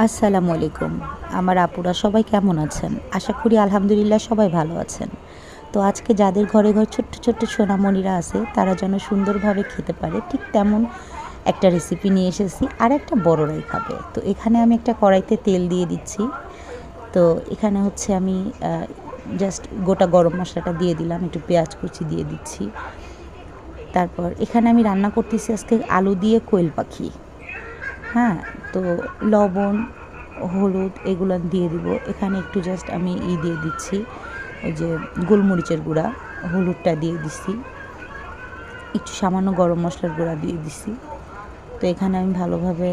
আসসালামু আলাইকুম। আমার আপুরা সবাই কেমন আছেন? আশা করি আলহামদুলিল্লাহ সবাই ভালো আছেন। তো আজকে যাদের ঘরে ছোট্ট, ছোট্ট সোনামণিরা আছে তারা যেন সুন্দরভাবে খেতে পারে ঠিক তেমন একটা রেসিপি নিয়ে এসেছি। আর একটা বড়রাই খাবে। তো এখানে আমি একটা কড়াইতে তেল দিয়ে দিচ্ছি। তো এখানে হচ্ছে আমি জাস্ট গোটা গরম মশলাটা দিয়ে দিলাম, একটু পেঁয়াজ কুচি দিয়ে দিচ্ছি। তারপর এখানে আমি রান্না করতেছি আজকে আলু দিয়ে কোয়েল পাখি। হ্যাঁ, তো লবণ, হলুদ এগুলো দিয়ে দিব। এখানে একটু জাস্ট আমি দিয়ে দিচ্ছি, ওই যে গোলমরিচের গুঁড়া, হলুদটা দিয়ে দিছি, একটু সামান্য গরম মশলার গুঁড়া দিয়ে দিছি। তো এখানে আমি ভালোভাবে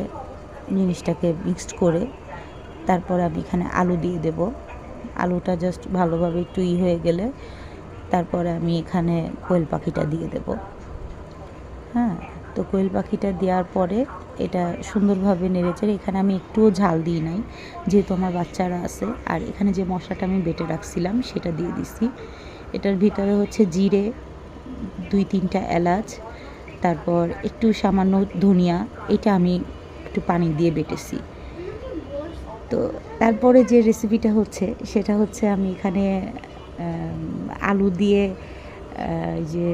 জিনিসটাকে মিক্সড করে তারপরে আমি এখানে আলু দিয়ে দেব। আলুটা জাস্ট ভালোভাবে একটু হয়ে গেলে তারপরে আমি এখানে কোয়েল পাখিটা দিয়ে দেব। হ্যাঁ, তো কোয়েল পাখিটা দেওয়ার পরে এটা সুন্দরভাবে নেড়েচেড়ে এখানে আমি একটুও ঝাল দিই নাই, যেহেতু আমার বাচ্চারা আছে। আর এখানে যে মশলাটা আমি বেটে রাখছিলাম সেটা দিয়ে দিছি। এটার ভিতরে হচ্ছে জিরে, 2-3টা এলাচ, তারপর একটু সামান্য ধনিয়া, এটা আমি একটু পানি দিয়ে বেটেছি। তো তারপরে যে রেসিপিটা হচ্ছে সেটা হচ্ছে আমি এখানে আলু দিয়ে যে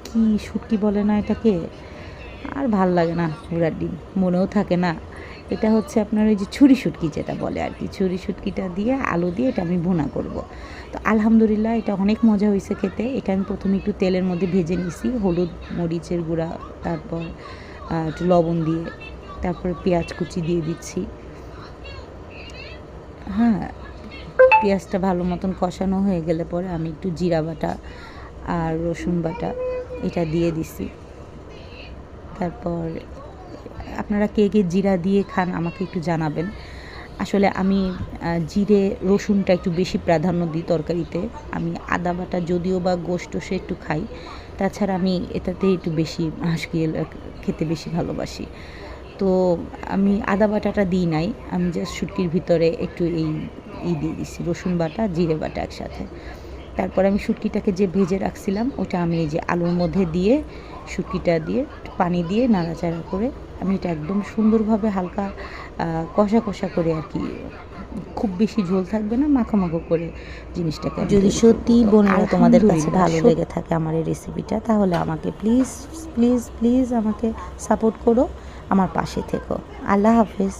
কি শুটকি বলে না এটাকে, আর ভাল লাগে না, ঘোড়ার ডিম মনেও থাকে না। এটা হচ্ছে আপনার ওই যে ছুরি শুটকি যেটা বলে আর কি, ছুরি শুটকিটা দিয়ে আলু দিয়ে এটা আমি ভুনা করব। তো আলহামদুলিল্লাহ এটা অনেক মজা হয়েছে খেতে। এটা আমি প্রথমে একটু তেলের মধ্যে ভেজে নিছি, হলুদ মরিচের গুঁড়া, তারপর একটু লবণ দিয়ে, তারপরে পেঁয়াজ কুচি দিয়ে দিচ্ছি। হ্যাঁ, পেঁয়াজটা ভালো মতন কষানো হয়ে গেলে পরে আমি একটু জিরা বাটা আর রসুন বাটা এটা দিয়ে দিছি। তারপর আপনারা কে কে জিরা দিয়ে খান আমাকে একটু জানাবেন। আসলে আমি জিরে রসুনটা একটু বেশি প্রাধান্য দিই তরকারিতে। আমি আদা বাটা যদিও বা গোশত সে একটু খাই, তাছাড়া আমি এটাতে একটু বেশি খেতে বেশি ভালোবাসি। তো আমি আদা বাটাটা দিই নাই, আমি জাস্ট শুটকির ভিতরে একটু দিয়ে দিছি, রসুন বাটা জিরে বাটা একসাথে। তারপর আমি শুটকিটাকে যে ভেজে রাখছিলাম ওটা আমি এই যে আলুর মধ্যে দিয়ে শুটকিটা দিয়ে পানি দিয়ে নাড়াচাড়া করে আমি এটা একদম সুন্দরভাবে হালকা কষা কষা করে আর কি, খুব বেশি ঝোল থাকবে না, মাখো করে জিনিসটাকে। যদি সত্যি বোনেরা তোমাদের কাছে ভালো লেগে থাকে আমার এই রেসিপিটা, তাহলে আমাকে প্লিজ প্লিজ প্লিজ আমাকে সাপোর্ট করো, আমার পাশে থেকো। আল্লাহ হাফেজ।